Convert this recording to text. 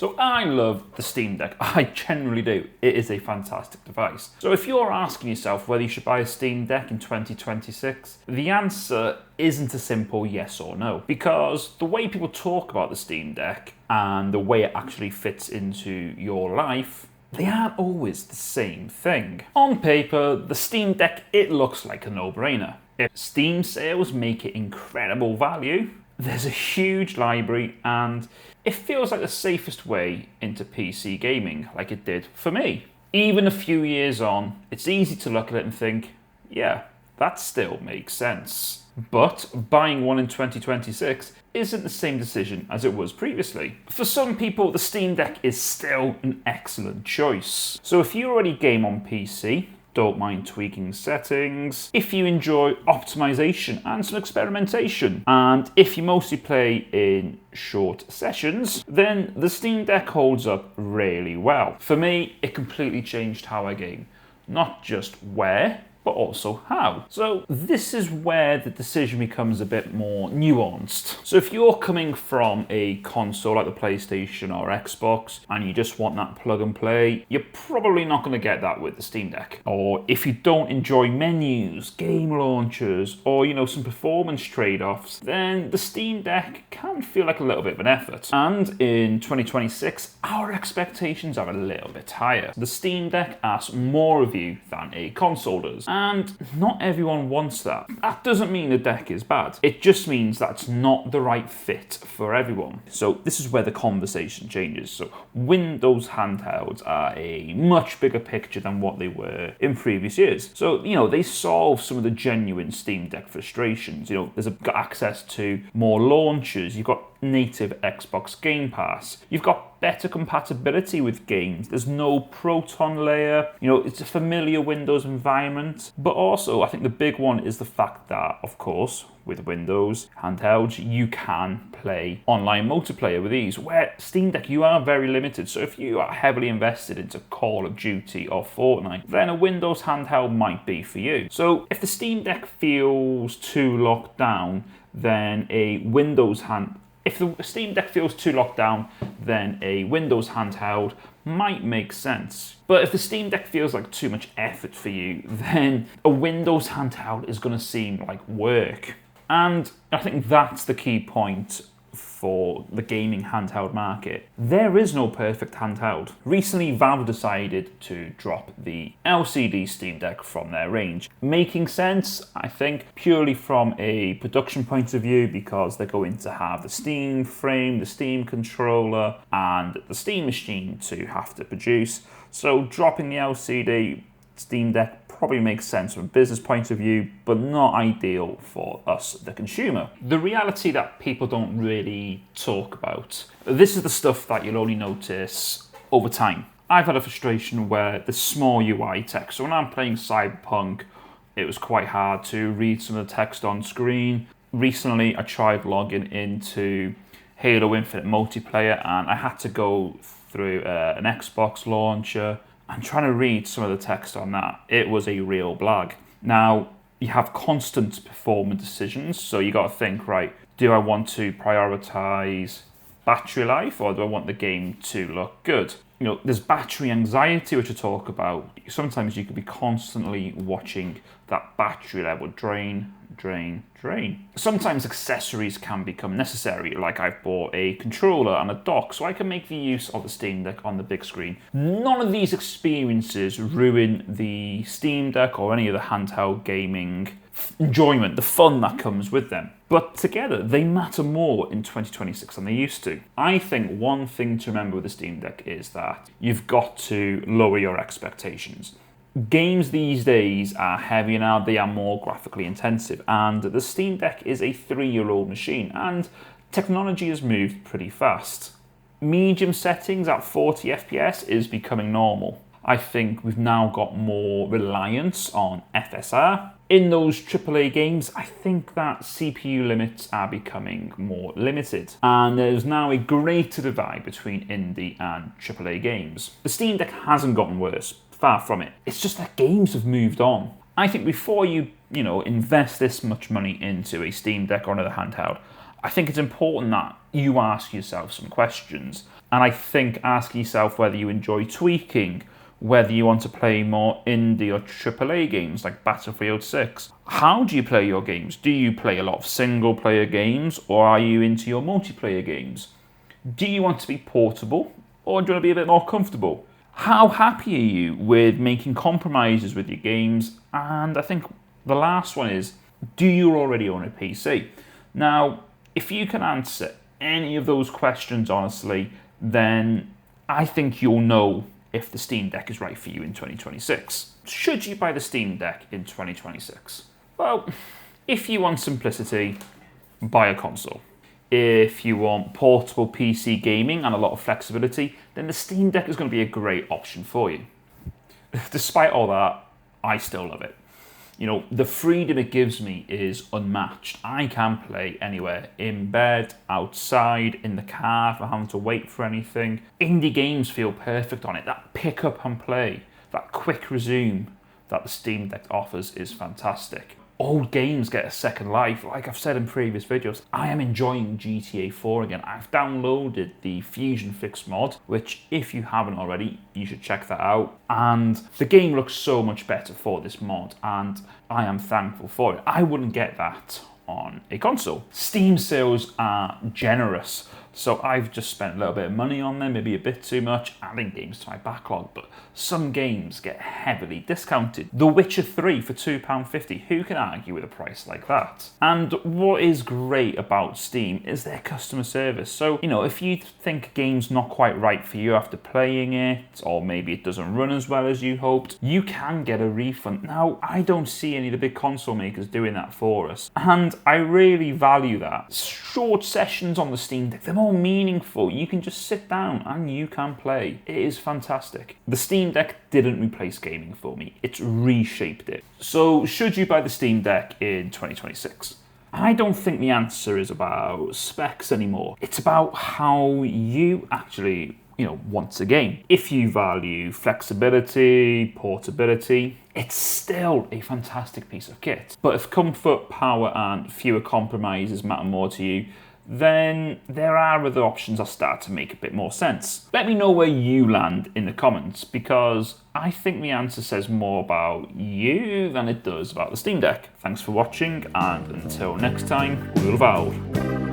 So I love the Steam Deck, I generally do. It is a fantastic device. So if you're asking yourself whether you should buy a Steam Deck in 2026, the answer isn't a simple yes or no. Because the way people talk about the Steam Deck and the way it actually fits into your life, they aren't always the same thing. On paper, the Steam Deck, it looks like a no-brainer. If Steam sales make it incredible value, there's a huge library and it feels like the safest way into PC gaming, like it did for me. Even a few years on, it's easy to look at it and think, yeah, that still makes sense. But buying one in 2026 isn't the same decision as it was previously. For some people, the Steam Deck is still an excellent choice. So if you already game on PC, don't mind tweaking settings, if you enjoy optimization and some experimentation, and if you mostly play in short sessions, then the Steam Deck holds up really well. For me, it completely changed how I game. Not just where, but also how. So this is where the decision becomes a bit more nuanced. So if you're coming from a console like the PlayStation or Xbox and you just want that plug and play, you're probably not going to get that with the Steam Deck. Or if you don't enjoy menus, game launchers, or some performance trade-offs, then the Steam Deck can feel like a little bit of an effort. And in 2026, our expectations are a little bit higher. The Steam Deck asks more of you than a console does. And not everyone wants that. That doesn't mean the deck is bad. It just means that it's not the right fit for everyone. So this is where the conversation changes. So Windows handhelds are a much bigger picture than what they were in previous years. So, they solve some of the genuine Steam Deck frustrations. There's got access to more launchers. You've got native Xbox Game Pass. You've got better compatibility with games. There's no Proton layer. It's a familiar Windows environment. But also, I think the big one is the fact that, of course, with Windows handhelds, you can play online multiplayer with ease, where Steam Deck, you are very limited. So if you are heavily invested into Call of Duty or Fortnite, then a Windows handheld might be for you. So if the Steam Deck feels too locked down, then a Windows If the Steam Deck feels too locked down, then a Windows handheld might make sense. But if the Steam Deck feels like too much effort for you, then a Windows handheld is going to seem like work. And I think that's the key point for the gaming handheld market. There is no perfect handheld. Recently, Valve decided to drop the LCD Steam Deck from their range. Making sense, I think, purely from a production point of view, because they're going to have the Steam frame, the Steam controller, and the Steam machine to have to produce. So dropping the LCD Steam Deck probably makes sense from a business point of view, but not ideal for us, the consumer. The reality that people don't really talk about, this is the stuff that you'll only notice over time. I've had a frustration where the small UI text, so when I'm playing Cyberpunk, it was quite hard to read some of the text on screen. Recently, I tried logging into Halo Infinite multiplayer and I had to go through an Xbox launcher and trying to read some of the text on that. It was a real blag. Now, you have constant performance decisions, so you got to think, right, do I want to prioritize battery life or do I want the game to look good? There's battery anxiety, which I talk about. Sometimes you could be constantly watching that battery level drain. Sometimes accessories can become necessary, like I've bought a controller and a dock so I can make the use of the Steam Deck on the big screen. None of these experiences ruin the Steam Deck or any of the handheld gaming enjoyment, the fun that comes with them. But together, they matter more in 2026 than they used to. I think one thing to remember with the Steam Deck is that you've got to lower your expectations. Games these days are heavier now, they are more graphically intensive, and the Steam Deck is a 3-year-old machine, and technology has moved pretty fast. Medium settings at 40 FPS is becoming normal. I think we've now got more reliance on FSR. In those AAA games, I think that CPU limits are becoming more limited. And there's now a greater divide between indie and AAA games. The Steam Deck hasn't gotten worse, far from it. It's just that games have moved on. I think before you invest this much money into a Steam Deck or another handheld, I think it's important that you ask yourself some questions. And I think asking yourself whether you enjoy tweaking, whether you want to play more indie or AAA games like Battlefield 6. How do you play your games? Do you play a lot of single player games, or are you into your multiplayer games? Do you want to be portable, or do you want to be a bit more comfortable? How happy are you with making compromises with your games? And I think the last one is, do you already own a PC? Now, if you can answer any of those questions honestly, then I think you'll know if the Steam Deck is right for you in 2026. Should you buy the Steam Deck in 2026? Well, if you want simplicity, buy a console. If you want portable PC gaming and a lot of flexibility, then the Steam Deck is going to be a great option for you. Despite all that, I still love it. You know, the freedom it gives me is unmatched. I can play anywhere, in bed, outside, in the car, if I'm having to wait for anything. Indie games feel perfect on it. That pick up and play, that quick resume that the Steam Deck offers is fantastic. Old games get a second life. Like I've said in previous videos, I am enjoying GTA 4 again. I've downloaded the Fusion Fix mod, which if you haven't already, you should check that out. And the game looks so much better for this mod, and I am thankful for it. I wouldn't get that on a console. Steam sales are generous, so I've just spent a little bit of money on them, maybe a bit too much, adding games to my backlog, but some games get heavily discounted. The Witcher 3 for £2.50, who can argue with a price like that? And what is great about Steam is their customer service. So, you know, if you think a game's not quite right for you after playing it, or maybe it doesn't run as well as you hoped, you can get a refund. Now, I don't see any of the big console makers doing that for us, and I really value that. Short sessions on the Steam Deck, they're more meaningful. You can just sit down and you can play. It is fantastic. The Steam Deck didn't replace gaming for me. It's reshaped it. So should you buy the Steam Deck in 2026? I don't think the answer is about specs anymore. It's about how you actually, want a game. If you value flexibility, portability, it's still a fantastic piece of kit. But if comfort, power, and fewer compromises matter more to you, then there are other options that start to make a bit more sense. Let me know where you land in the comments, because I think the answer says more about you than it does about the Steam Deck. Thanks for watching, and until next time, we'll vow.